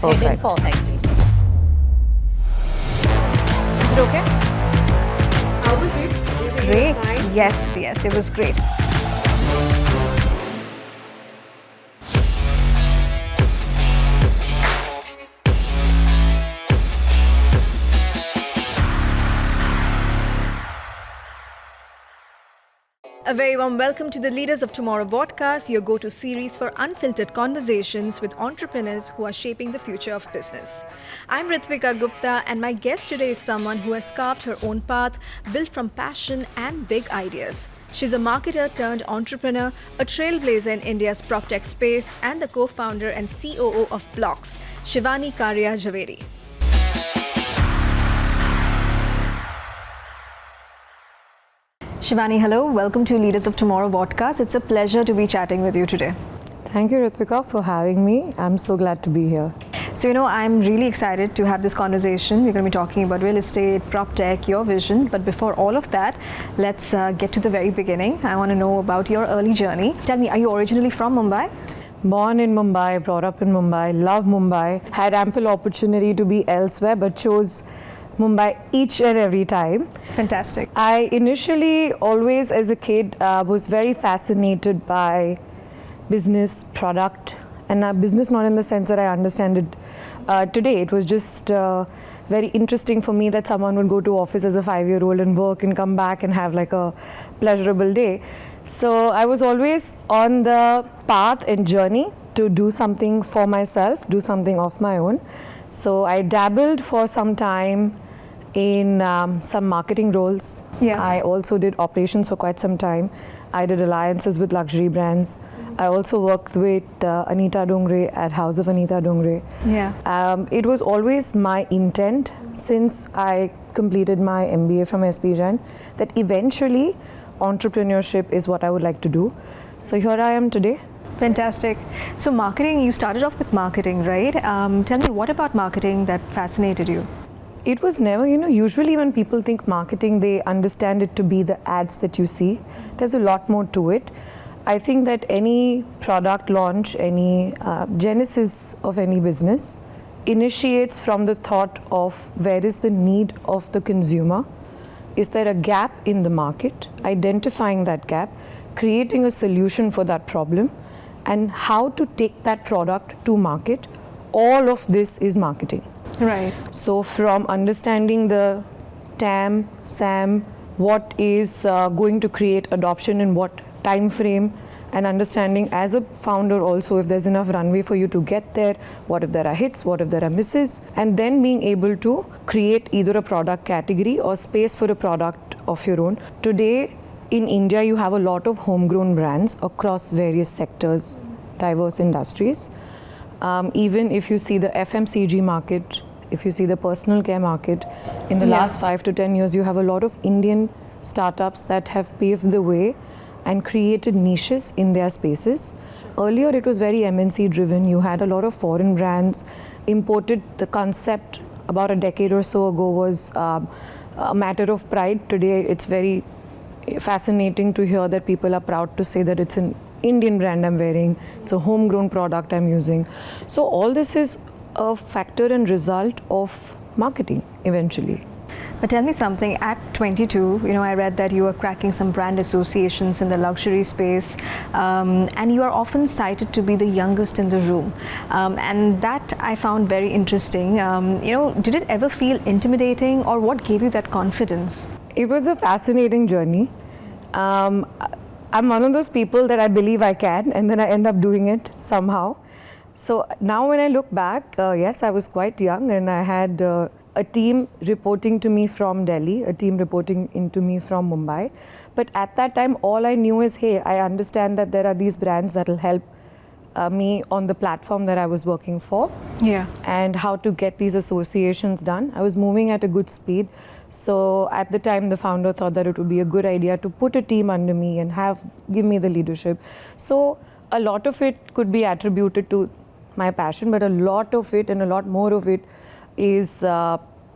It's hidden perfectly. Is it okay? How was it? Great. Yes, it was great. A very warm welcome to the Leaders of Tomorrow Vodcast, your go-to series for unfiltered conversations with entrepreneurs who are shaping the future of business. I'm Ritwika Gupta, and my guest today is someone who has carved her own path, built from passion and big ideas. She's a marketer turned entrepreneur, a trailblazer in India's proptech space, and the co-founder and COO of Blox, Shivani Karia Jhaveri. Shivani, hello. Welcome to Leaders of Tomorrow Vodcast. It's a pleasure to be chatting with you today. Thank you, Ritwika, for having me. I'm so glad to be here. So, I'm really excited to have this conversation. We're going to be talking about real estate, prop tech, your vision. But before all of that, let's get to the very beginning. I want to know about your early journey. Tell me, are you originally from Mumbai? Born in Mumbai, brought up in Mumbai, love Mumbai, had ample opportunity to be elsewhere, but chose Mumbai each and every time. Fantastic. I initially, always as a kid, was very fascinated by business, product, and business not in the sense that I understand it today. It was just very interesting for me that someone would go to office as a 5-year-old and work and come back and have like a pleasurable day. So I was always on the path and journey to do something for myself, do something of my own. So I dabbled for some time in some marketing roles. Yeah. I also did operations for quite some time. I did alliances with luxury brands. I also worked with Anita Dongre at House of Anita Dongre. Yeah. It was always my intent since I completed my MBA from SP Jain that eventually entrepreneurship is what I would like to do. So here I am today. Fantastic. So marketing, you started off with marketing, right? Tell me, what about marketing that fascinated you? It was never, usually when people think marketing, they understand it to be the ads that you see. There's a lot more to it. I think that any product launch, any genesis of any business initiates from the thought of where is the need of the consumer? Is there a gap in the market? Identifying that gap, creating a solution for that problem, and how to take that product to market. All of this is marketing. Right. So from understanding the TAM, SAM, what is going to create adoption in what time frame, and understanding as a founder also if there's enough runway for you to get there, what if there are hits, what if there are misses, and then being able to create either a product category or space for a product of your own. Today in India, you have a lot of homegrown brands across various sectors, diverse industries. Even if you see the FMCG market, if you see the personal care market, in the last 5 to 10 years, you have a lot of Indian startups that have paved the way and created niches in their spaces. Earlier, it was very MNC driven. You had a lot of foreign brands imported. The concept about a decade or so ago was a matter of pride. Today, it's very fascinating to hear that people are proud to say that it's an Indian brand I'm wearing, it's a homegrown product I'm using. So all this is a factor and result of marketing eventually. But tell me something, at 22, I read that you are cracking some brand associations in the luxury space, and you are often cited to be the youngest in the room. And that I found very interesting. Did it ever feel intimidating, or what gave you that confidence? It was a fascinating journey. I'm one of those people that I believe I can, and then I end up doing it somehow. So now when I look back, yes, I was quite young, and I had a team reporting to me from Delhi, a team reporting into me from Mumbai. But at that time, all I knew is, hey, I understand that there are these brands that will help me on the platform that I was working for. Yeah. And how to get these associations done. I was moving at a good speed. So at the time, the founder thought that it would be a good idea to put a team under me and give me the leadership. So a lot of it could be attributed to my passion, but a lot of it and a lot more of it is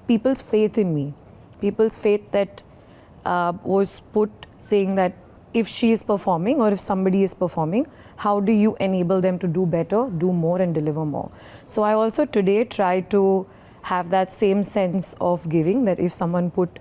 people's faith in me. People's faith that was put saying that if she is performing or if somebody is performing, how do you enable them to do better, do more and deliver more? So I also today try to have that same sense of giving, that if someone put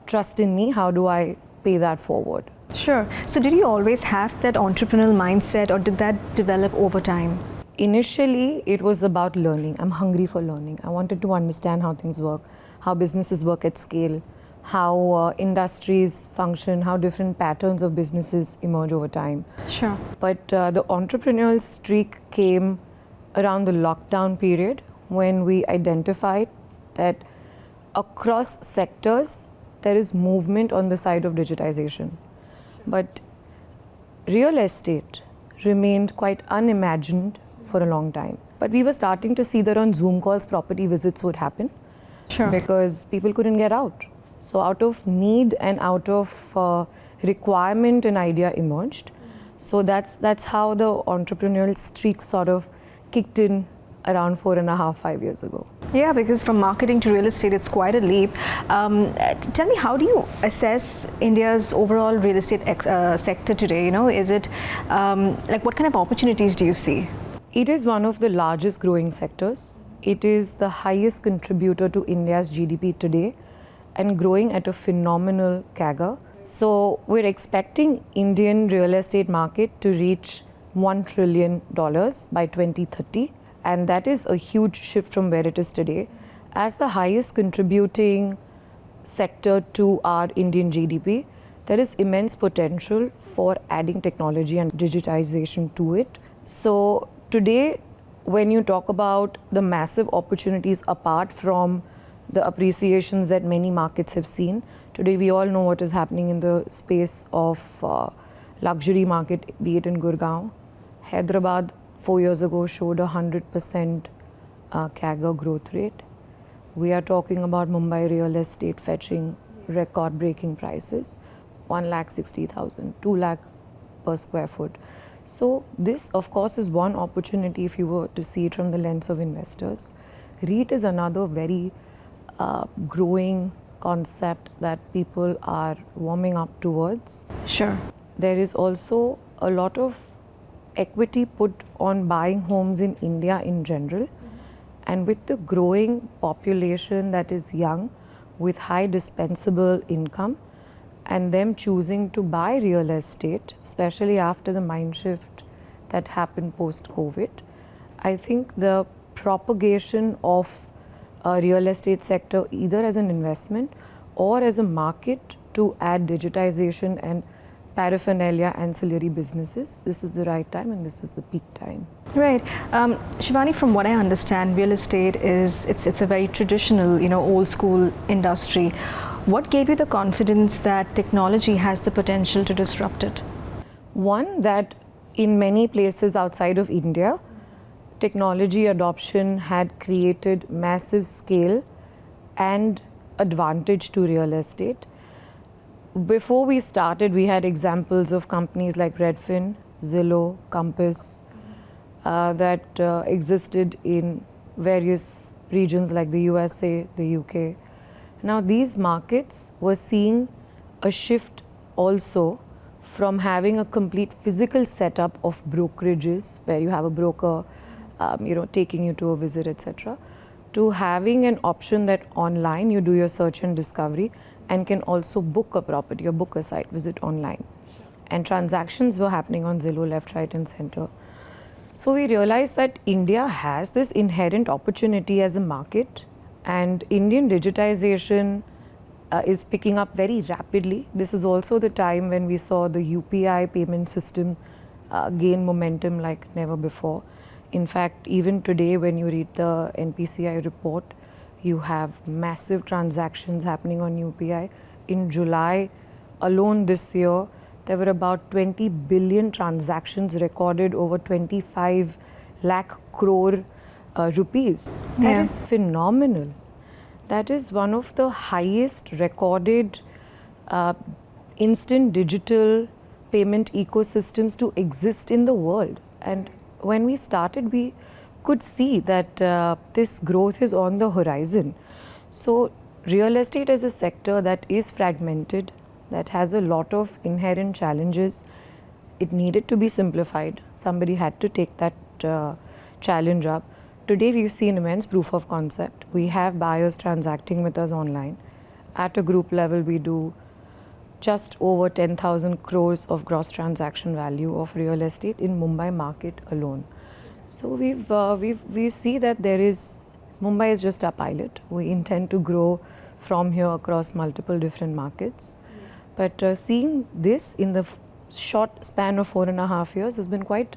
trust in me, how do I pay that forward? Sure. So did you always have that entrepreneurial mindset, or did that develop over time? Initially, it was about learning. I'm hungry for learning. I wanted to understand how things work, how businesses work at scale, how industries function, how different patterns of businesses emerge over time. Sure. But the entrepreneurial streak came around the lockdown period, when we identified that across sectors there is movement on the side of digitization. But real estate remained quite unimagined for a long time. But we were starting to see that on Zoom calls, property visits would happen. Sure. Because people couldn't get out. So out of need and out of requirement, an idea emerged. So that's how the entrepreneurial streak sort of kicked in around 4.5, 5 years ago. Yeah, because from marketing to real estate, it's quite a leap. Tell me, how do you assess India's overall real estate sector today? You know, is it like, what kind of opportunities do you see? It is one of the largest growing sectors. It is the highest contributor to India's GDP today and growing at a phenomenal CAGR. So we're expecting Indian real estate market to reach $1 trillion by 2030. And that is a huge shift from where it is today. As the highest contributing sector to our Indian GDP, there is immense potential for adding technology and digitization to it. So today, when you talk about the massive opportunities apart from the appreciations that many markets have seen, today we all know what is happening in the space of luxury market, be it in Gurgaon. Hyderabad 4 years ago showed 100% CAGR growth rate. We are talking about Mumbai real estate fetching record-breaking prices, 1,60,000, 2 lakh per square foot. So this, of course, is one opportunity if you were to see it from the lens of investors. REIT is another very growing concept that people are warming up towards. Sure. There is also a lot of equity put on buying homes in India in general. And with the growing population that is young, with high dispensable income, and them choosing to buy real estate, especially after the mind shift that happened post-COVID, I think the propagation of a real estate sector, either as an investment or as a market to add digitization and paraphernalia ancillary businesses, this is the right time and this is the peak time. Right. Shivani, from what I understand, real estate it's a very traditional, old school industry. What gave you the confidence that technology has the potential to disrupt it? One, that in many places outside of India, technology adoption had created massive scale and advantage to real estate. Before we started, we had examples of companies like Redfin, Zillow, Compass, that existed in various regions like the USA, the UK. Now these markets were seeing a shift also from having a complete physical setup of brokerages where you have a broker taking you to a visit, etc., to having an option that online you do your search and discovery and can also book a property or book a site visit online. And transactions were happening on Zillow left, right and center. So we realized that India has this inherent opportunity as a market, and Indian digitization is picking up very rapidly. This is also the time when we saw the UPI payment system gain momentum like never before. In fact, even today when you read the NPCI report, you have massive transactions happening on UPI. In July alone this year, there were about 20 billion transactions recorded, over 25 lakh crore rupees. That is phenomenal. That is one of the highest recorded instant digital payment ecosystems to exist in the world. And when we started, we could see that this growth is on the horizon. So real estate is a sector that is fragmented, that has a lot of inherent challenges. It needed to be simplified. Somebody had to take that challenge up. Today we've seen immense proof of concept. We have buyers transacting with us online. At a group level, we do just over 10,000 crores of gross transaction value of real estate in Mumbai market alone. So we see that Mumbai is just a pilot. We intend to grow from here across multiple different markets. But seeing this in the short span of 4.5 years has been quite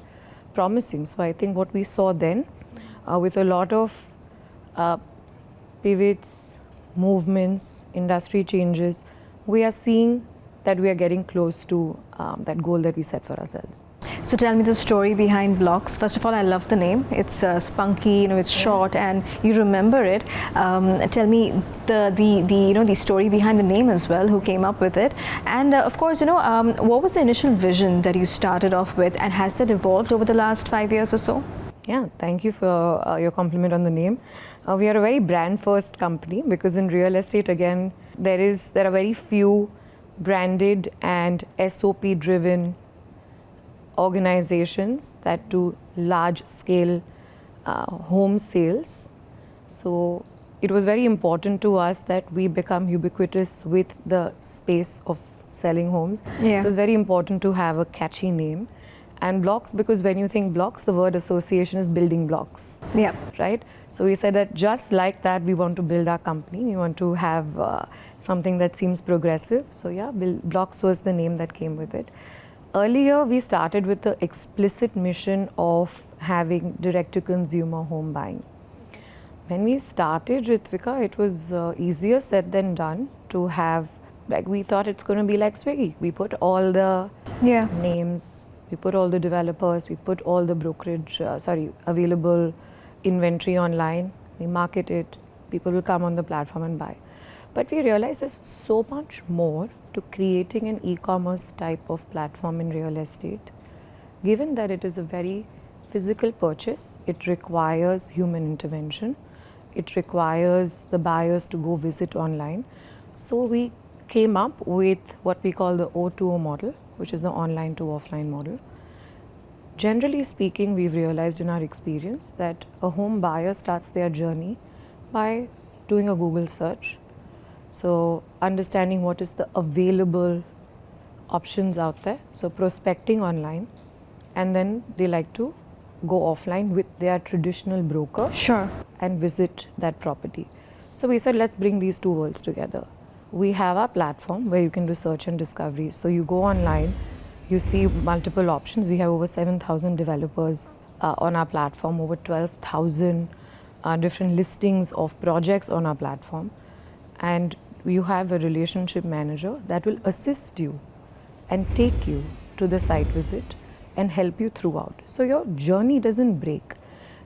promising. So I think what we saw then, with a lot of pivots, movements, industry changes, we are seeing that we are getting close to that goal that we set for ourselves. So tell me the story behind Blox. First of all, I love the name. It's spunky, it's short, and you remember it. Tell me the story behind the name as well. Who came up with it? And of course, what was the initial vision that you started off with, and has that evolved over the last 5 years or so? Yeah, thank you for your compliment on the name. We are a very brand-first company because in real estate, again, there are very few branded and SOP-driven organizations that do large-scale home sales. So it was very important to us that we become ubiquitous with the space of selling homes. Yeah. So it's very important to have a catchy name. And Blox, because when you think blocks, the word association is building blocks. Yeah. Right? So we said that just like that, we want to build our company. We want to have something that seems progressive. So yeah, Blox was the name that came with it. Earlier, we started with the explicit mission of having direct-to-consumer home buying. When we started Ritwika, it was easier said than done to have, we thought it's going to be like Swiggy. We put all the names, we put all the developers, we put all the available inventory online, we market it, people will come on the platform and buy. But we realized there's so much more to creating an e-commerce type of platform in real estate. Given that it is a very physical purchase, it requires human intervention. It requires the buyers to go visit online. So we came up with what we call the O2O model, which is the online to offline model. Generally speaking, we've realized in our experience that a home buyer starts their journey by doing a Google search. So understanding what is the available options out there. So prospecting online, and then they like to go offline with their traditional broker. Sure. And visit that property. So we said, let's bring these two worlds together. We have our platform where you can do search and discovery. So you go online, you see multiple options. We have over 7,000 developers on our platform, over 12,000 different listings of projects on our platform. And you have a relationship manager that will assist you and take you to the site visit and help you throughout. So your journey doesn't break.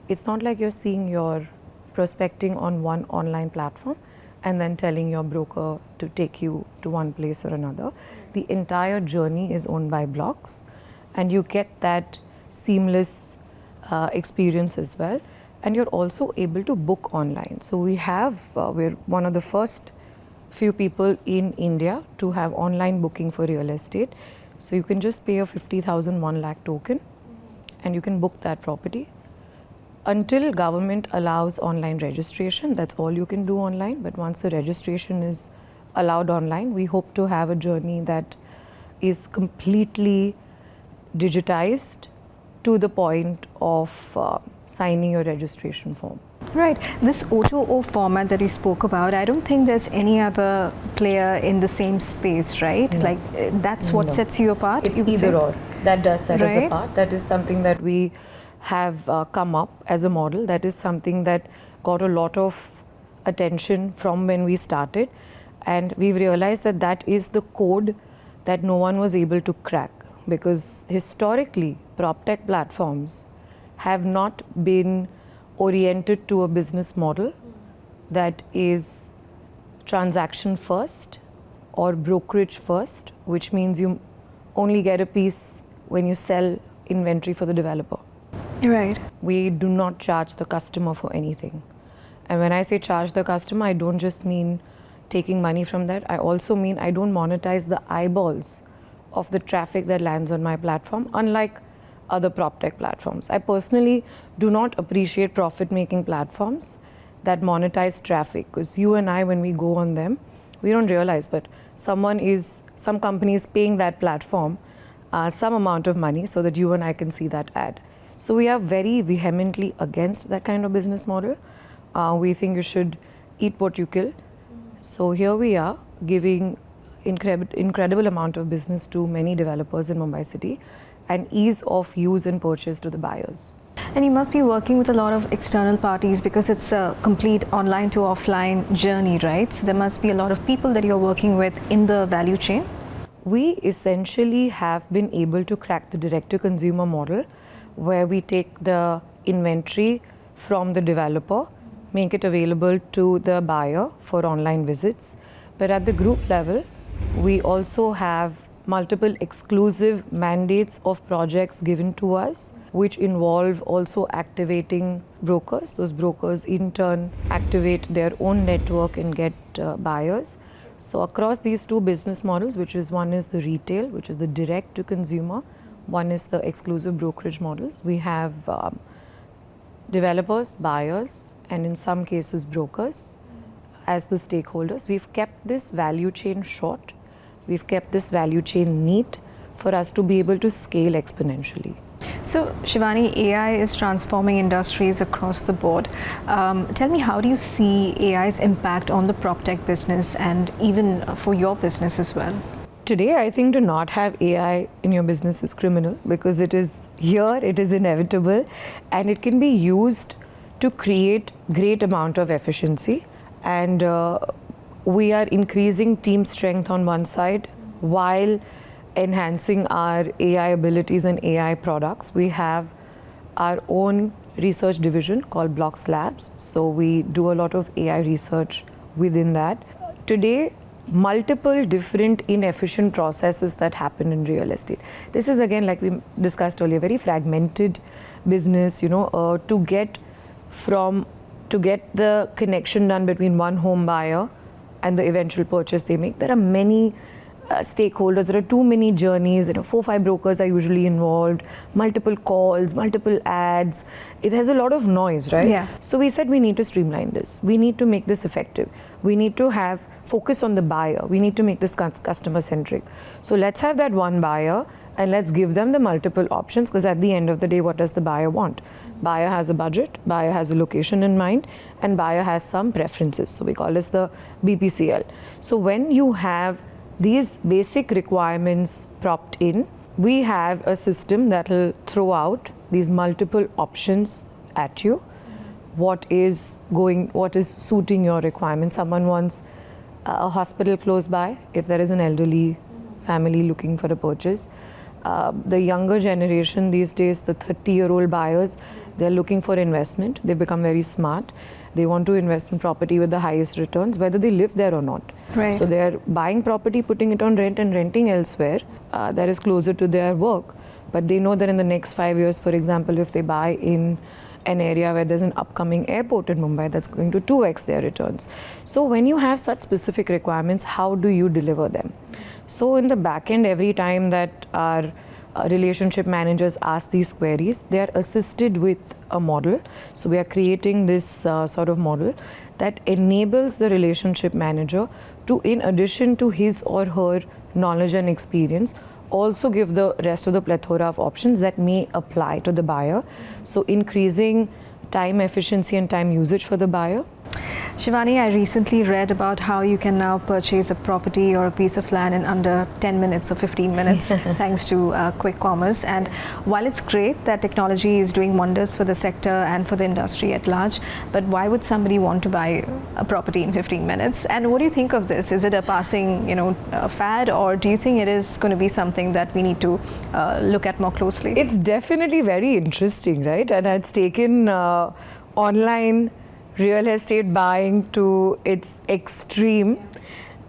It's not like you're seeing your prospecting on one online platform and then telling your broker to take you to one place or another. The entire journey is owned by Blox, and you get that seamless experience as well. And you're also able to book online. So we're one of the first few people in India to have online booking for real estate. So you can just pay a 50,000 1 lakh token and you can book that property. Until government allows online registration, that's all you can do online. But once the registration is allowed online, we hope to have a journey that is completely digitized to the point of signing your registration form. Right. This O2O format that you spoke about, I don't think there's any other player in the same space, right? No. Like that's what sets you apart? It's either or. That does set us Right. apart. That is something that we have come up as a model. That is something that got a lot of attention from when we started. And we've realized that that is the code that no one was able to crack. Because historically, PropTech platforms have not been oriented to a business model that is transaction first or brokerage first, which means you only get a piece when you sell inventory for the developer. Right. We do not charge the customer for anything. And when I say charge the customer, I don't just mean taking money from that. I also mean I don't monetize the eyeballs of the traffic that lands on my platform, unlike other prop tech platforms. I personally do not appreciate profit-making platforms that monetize traffic, because you and I, when we go on them, we don't realize, but some company is paying that platform some amount of money so that you and I can see that ad. So we are very vehemently against that kind of business model. We think you should eat what you kill. So here we are giving incredible amount of business to many developers in Mumbai city and ease of use and purchase to the buyers. And you must be working with a lot of external parties because it's a complete online to offline journey, right? So there must be a lot of people that you're working with in the value chain. We essentially have been able to crack the direct-to-consumer model, where we take the inventory from the developer, make it available to the buyer for online visits. But at the group level, we also have multiple exclusive mandates of projects given to us, which involve also activating brokers. Those brokers in turn activate their own network and get buyers. So across these two business models, one is the retail, which is the direct to consumer, one is the exclusive brokerage models. We have developers, buyers, and in some cases brokers as the stakeholders. We've kept this value chain short. We've kept this value chain neat for us to be able to scale exponentially. So Shivani, AI is transforming industries across the board. Tell me, how do you see AI's impact on the prop tech business and even for your business as well? Today, I think to not have AI in your business is criminal, because it is here, it is inevitable, and it can be used to create great amount of efficiency. And we are increasing team strength on one side while enhancing our AI abilities and AI products. We have our own research division called Blox Labs. So we do a lot of AI research within that. Today, multiple different inefficient processes that happen in real estate. This is, again, like we discussed earlier, very fragmented business, to get the connection done between one home buyer and the eventual purchase they make. There are many stakeholders, there are too many journeys, 4-5 brokers are usually involved, multiple calls, multiple ads. It has a lot of noise, right? Yeah. So we said we need to streamline this. We need to make this effective. We need to have focus on the buyer. We need to make this customer centric. So let's have that one buyer and let's give them the multiple options, because at the end of the day, what does the buyer want? Buyer has a budget, buyer has a location in mind, and buyer has some preferences. So we call this the BPCL. So when you have these basic requirements propped in, we have a system that will throw out these multiple options at you. What is suiting your requirements? Someone wants a hospital close by, if there is an elderly family looking for a purchase. The younger generation these days, the 30-year-old buyers, they're looking for investment. They become very smart. They want to invest in property with the highest returns, whether they live there or not. Right. So they're buying property, putting it on rent and renting elsewhere that is closer to their work. But they know that in the next 5 years, for example, if they buy in an area where there's an upcoming airport in Mumbai, that's going to 2x their returns. So when you have such specific requirements, how do you deliver them? So in the back end, every time that our relationship managers ask these queries, they are assisted with a model. So we are creating this sort of model that enables the relationship manager to, in addition to his or her knowledge and experience, also give the rest of the plethora of options that may apply to the buyer. So increasing time efficiency and time usage for the buyer. Shivani, I recently read about how you can now purchase a property or a piece of land in under 10 minutes or 15 minutes thanks to quick commerce. And while it's great that technology is doing wonders for the sector and for the industry at large, but why would somebody want to buy a property in 15 minutes? And what do you think of this? Is it a passing, fad, or do you think it is going to be something that we need to look at more closely? It's definitely very interesting, right? And it's taken online real estate buying to its extreme,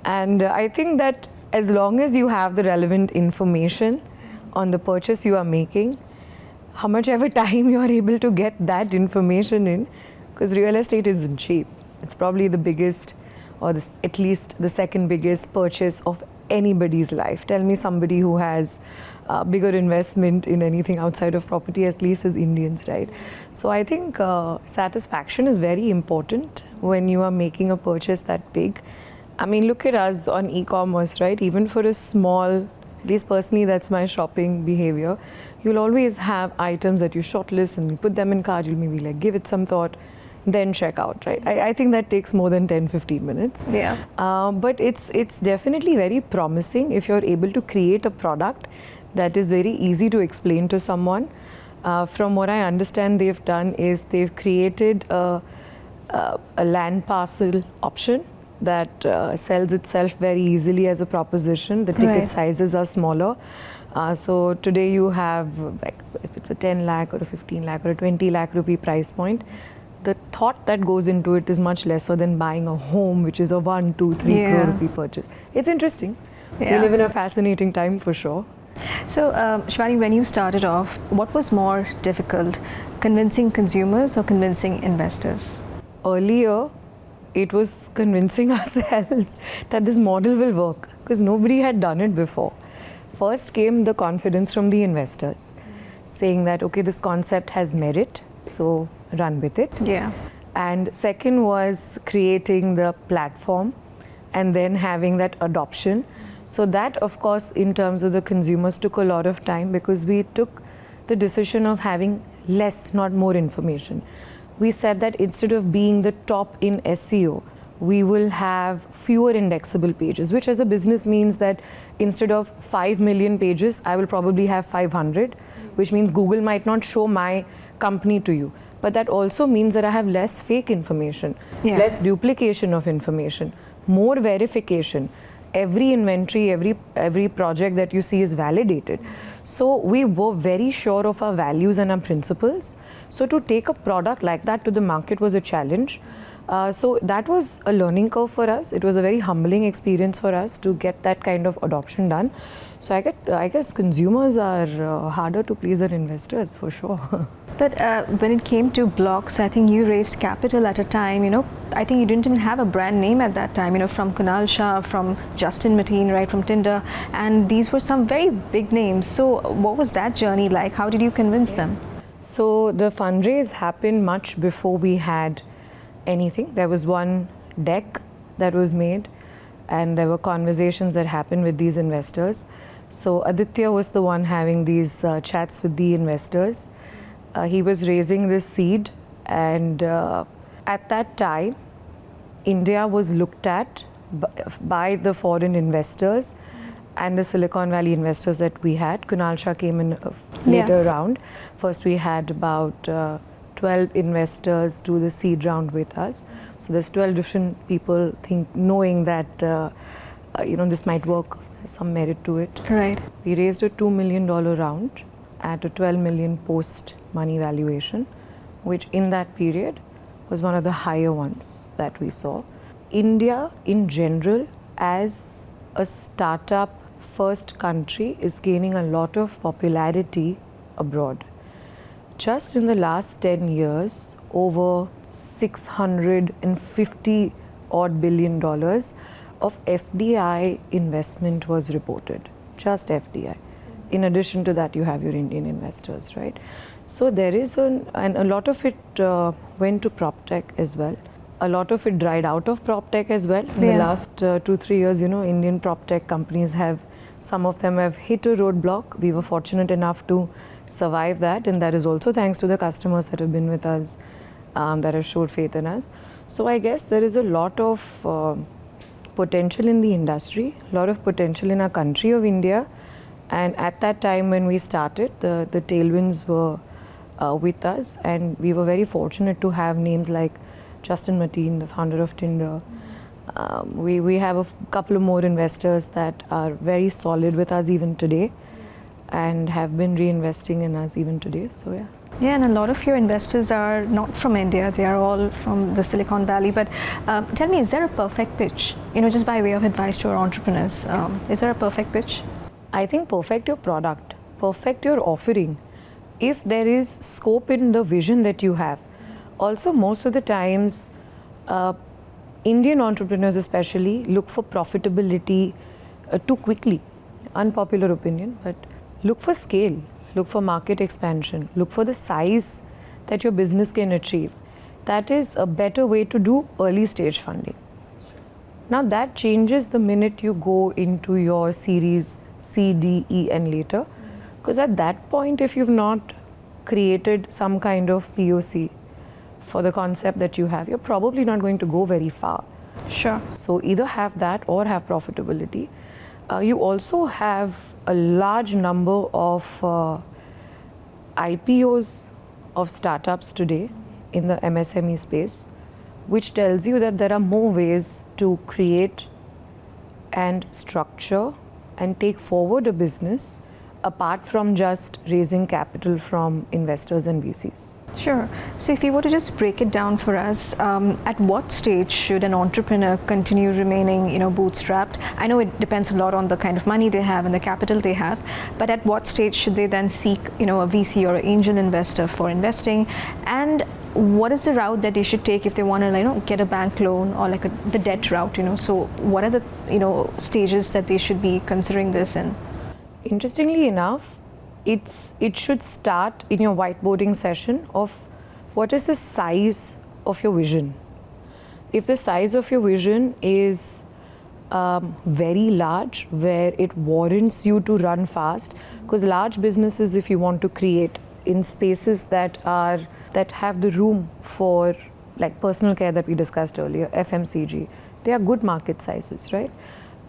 and I think that as long as you have the relevant information on the purchase you are making, how much ever time you are able to get that information in, because real estate isn't cheap. It's probably the biggest or at least the second biggest purchase of anybody's life. Tell me somebody who has bigger investment in anything outside of property, at least as Indians, right? So I think satisfaction is very important when you are making a purchase that big. I mean, look at us on e-commerce, right? Even for a small, at least personally, that's my shopping behavior. You'll always have items that you shortlist and you put them in cart. You'll maybe like give it some thought, then check out, right? I think that takes more than 10-15 minutes. Yeah. But it's definitely very promising if you're able to create a product that is very easy to explain to someone. From what I understand they've done is they've created a land parcel option that sells itself very easily as a proposition. The ticket sizes are smaller. So today you have, like, if it's a 10 lakh or a 15 lakh or a 20 lakh rupee price point, the thought that goes into it is much lesser than buying a home, which is a 1, 2, 3 crore rupee purchase. It's interesting. We live in a fascinating time for sure. So, Shivani, when you started off, what was more difficult, convincing consumers or convincing investors? Earlier, it was convincing ourselves that this model will work because nobody had done it before. First came the confidence from the investors, saying that, okay, this concept has merit, so run with it. Yeah. And second was creating the platform and then having that adoption. So that, of course, in terms of the consumers, took a lot of time because we took the decision of having less, not more information. We said that instead of being the top in SEO, we will have fewer indexable pages, which as a business means that instead of 5 million pages, I will probably have 500, which means Google might not show my company to you. But that also means that I have less fake information, less duplication of information, more verification. Every inventory, every project that you see is validated. So we were very sure of our values and our principles. So to take a product like that to the market was a challenge. So that was a learning curve for us. It was a very humbling experience for us to get that kind of adoption done. So I guess consumers are harder to please than investors for sure. But when it came to Blox, I think you raised capital at a time, I think you didn't even have a brand name at that time, from Kunal Shah, from Justin Mateen, right, from Tinder. And these were some very big names. So what was that journey like? How did you convince them? So the fundraise happened much before we had anything. There was one deck that was made and there were conversations that happened with these investors. So Aditya was the one having these chats with the investors. He was raising this seed and at that time, India was looked at by the foreign investors and the Silicon Valley investors that we had. Kunal Shah came in a later round. First we had about 12 investors do the seed round with us. So there's 12 different people knowing that this might work, there's some merit to it. Right. We raised a $2 million round at a 12 million post money valuation, which in that period was one of the higher ones that we saw. India in general as a startup first country is gaining a lot of popularity abroad. Just in the last 10 years, over $650 odd billion of FDI investment was reported, just FDI. In addition to that, you have your Indian investors, right? So there is and a lot of it went to prop tech as well. A lot of it dried out of prop tech as well. In the last 2-3 years, Indian prop tech companies some of them have hit a roadblock. We were fortunate enough to survive that, and that is also thanks to the customers that have been with us, that have showed faith in us. So I guess there is a lot of potential in the industry, a lot of potential in our country of India. And at that time when we started, the tailwinds were with us, and we were very fortunate to have names like Justin Mateen, the founder of Tinder. We have a couple of more investors that are very solid with us even today and have been reinvesting in us even today. So yeah. Yeah, and a lot of your investors are not from India. They are all from the Silicon Valley. But tell me, is there a perfect pitch? Just by way of advice to our entrepreneurs, is there a perfect pitch? I think perfect your product, perfect your offering. If there is scope in the vision that you have. Also, most of the times, Indian entrepreneurs especially look for profitability too quickly. Unpopular opinion, but look for scale, look for market expansion, look for the size that your business can achieve. That is a better way to do early stage funding. Now that changes the minute you go into your series C, D, E and later. Because at that point, if you've not created some kind of POC for the concept that you have, you're probably not going to go very far. Sure. So either have that or have profitability. You also have a large number of IPOs of startups today in the MSME space, which tells you that there are more ways to create and structure and take forward a business apart from just raising capital from investors and VCs. Sure. So if you were to just break it down for us, at what stage should an entrepreneur continue remaining, bootstrapped? I know it depends a lot on the kind of money they have and the capital they have, but at what stage should they then seek, a VC or an angel investor for investing? And what is the route that they should take if they want to, get a bank loan or the debt route? So what are the, stages that they should be considering this in? Interestingly enough, it should start in your whiteboarding session of what is the size of your vision. If the size of your vision is very large, where it warrants you to run fast, because large businesses, if you want to create in spaces that have the room for like personal care that we discussed earlier, FMCG, they are good market sizes, right?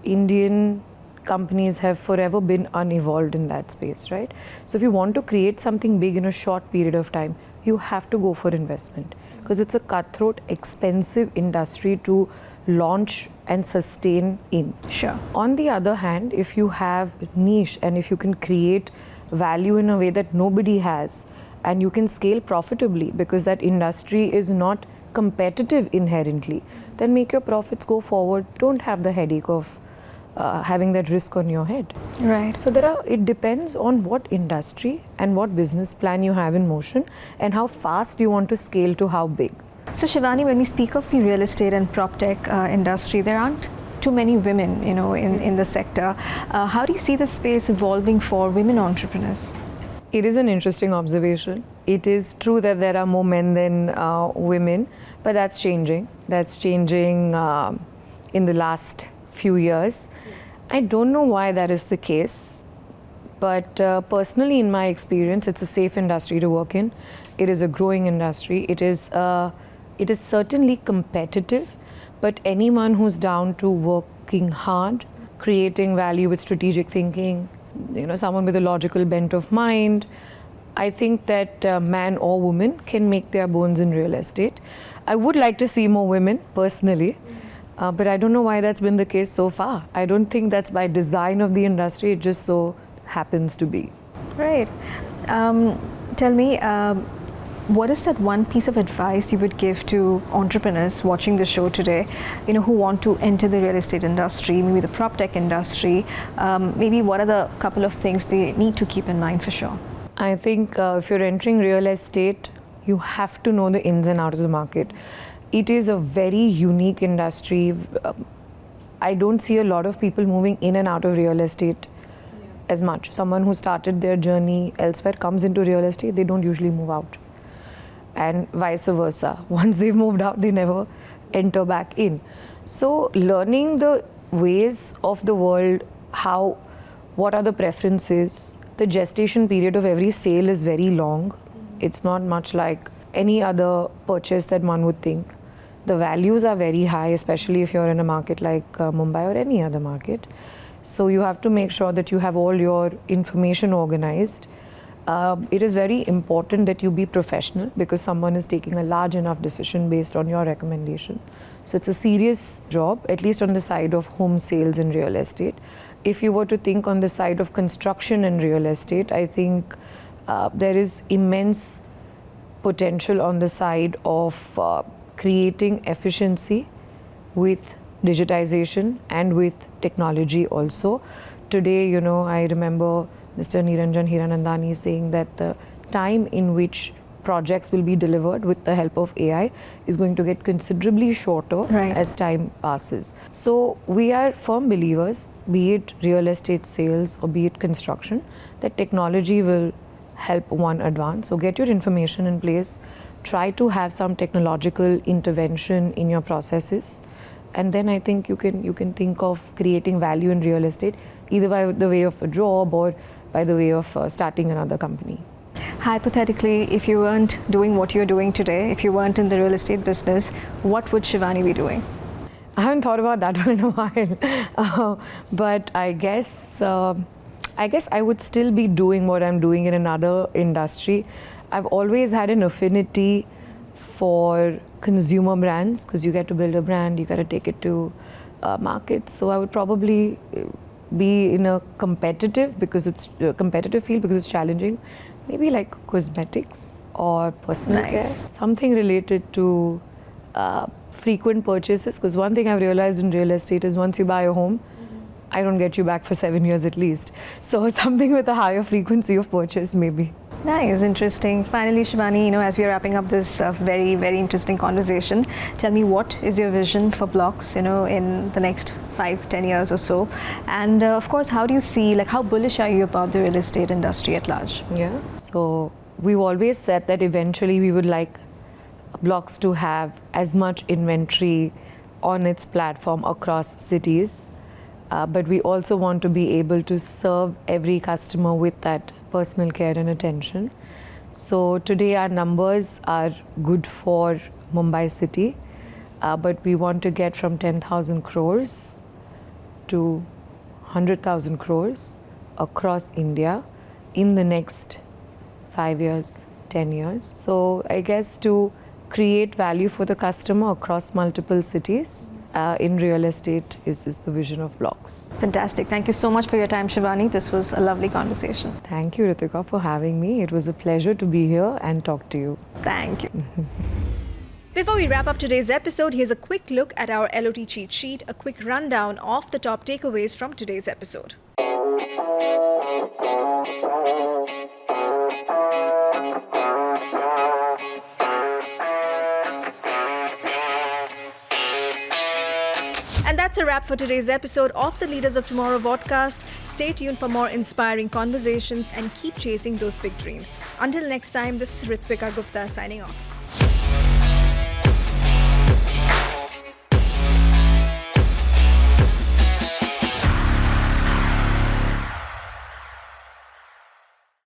Indian companies have forever been unevolved in that space, right? So if you want to create something big in a short period of time, you have to go for investment because it's a cutthroat, expensive industry to launch and sustain in. Sure. On the other hand, if you have niche and if you can create value in a way that nobody has and you can scale profitably because that industry is not competitive inherently, then make your profits go forward. Don't have the headache of having that risk on your head. Right. So it depends on what industry and what business plan you have in motion and how fast you want to scale to how big. So Shivani, when we speak of the real estate and prop tech industry, there aren't too many women, in the sector. How do you see the space evolving for women entrepreneurs? It is an interesting observation. It is true that there are more men than women, but that's changing. That's changing in the last few years. I don't know why that is the case, but personally in my experience, it's a safe industry to work in. It is a growing industry. It is certainly competitive, but anyone who's down to working hard, creating value with strategic thinking, someone with a logical bent of mind, I think that man or woman can make their bones in real estate. I would like to see more women personally. But I don't know why that's been the case so far. I don't think that's by design of the industry, it just so happens to be. Right. Tell me, what is that one piece of advice you would give to entrepreneurs watching the show today, who want to enter the real estate industry, maybe the prop tech industry? Maybe what are the couple of things they need to keep in mind for sure? I think if you're entering real estate, you have to know the ins and outs of the market. It is a very unique industry. I don't see a lot of people moving in and out of real estate as much. Someone who started their journey elsewhere comes into real estate, they don't usually move out. And vice versa. Once they've moved out, they never enter back in. So learning the ways of the world, what are the preferences, the gestation period of every sale is very long. It's not much like any other purchase that one would think. The values are very high, especially if you're in a market like Mumbai or any other market. So you have to make sure that you have all your information organized. It is very important that you be professional because someone is taking a large enough decision based on your recommendation. So it's a serious job, at least on the side of home sales in real estate. If you were to think on the side of construction in real estate, I think there is immense potential on the side of creating efficiency with digitization and with technology also. Today, I remember Mr. Niranjan Hiranandani saying that the time in which projects will be delivered with the help of AI is going to get considerably shorter as time passes. So we are firm believers, be it real estate sales or be it construction, that technology will help one advance. So get your information in place, try to have some technological intervention in your processes, and then I think you can think of creating value in real estate either by the way of a job or by the way of starting another company. Hypothetically, if you weren't doing what you're doing today, if you weren't in the real estate business, what would Shivani be doing? I haven't thought about that one in a while, but I guess I would still be doing what I'm doing in another industry. I've always had an affinity for consumer brands because you get to build a brand, you got to take it to markets. So I would probably be in a competitive field because it's challenging. Maybe like cosmetics or personal care, something related to frequent purchases. Because one thing I've realized in real estate is once you buy a home, I don't get you back for 7 years at least. So something with a higher frequency of purchase maybe. Nice, interesting. Finally, Shivani, as we are wrapping up this very, very interesting conversation, tell me, what is your vision for Blox, in the next 5-10 years or so? And of course, how do you see, how bullish are you about the real estate industry at large? Yeah. So we've always said that eventually we would like Blox to have as much inventory on its platform across cities. But we also want to be able to serve every customer with that personal care and attention. So today our numbers are good for Mumbai city, but we want to get from 10,000 crores to 100,000 crores across India in the next 5 years, 10 years. So I guess to create value for the customer across multiple cities in real estate is the vision of Blox. Fantastic. Thank you so much for your time, Shivani. This was a lovely conversation. Thank you, Ritwika, for having me. It was a pleasure to be here and talk to you. Thank you. Before we wrap up today's episode, here's a quick look at our LOT cheat sheet, a quick rundown of the top takeaways from today's episode. And that's a wrap for today's episode of the Leaders of Tomorrow Vodcast. Stay tuned for more inspiring conversations and keep chasing those big dreams. Until next time, this is Ritwika Gupta signing off.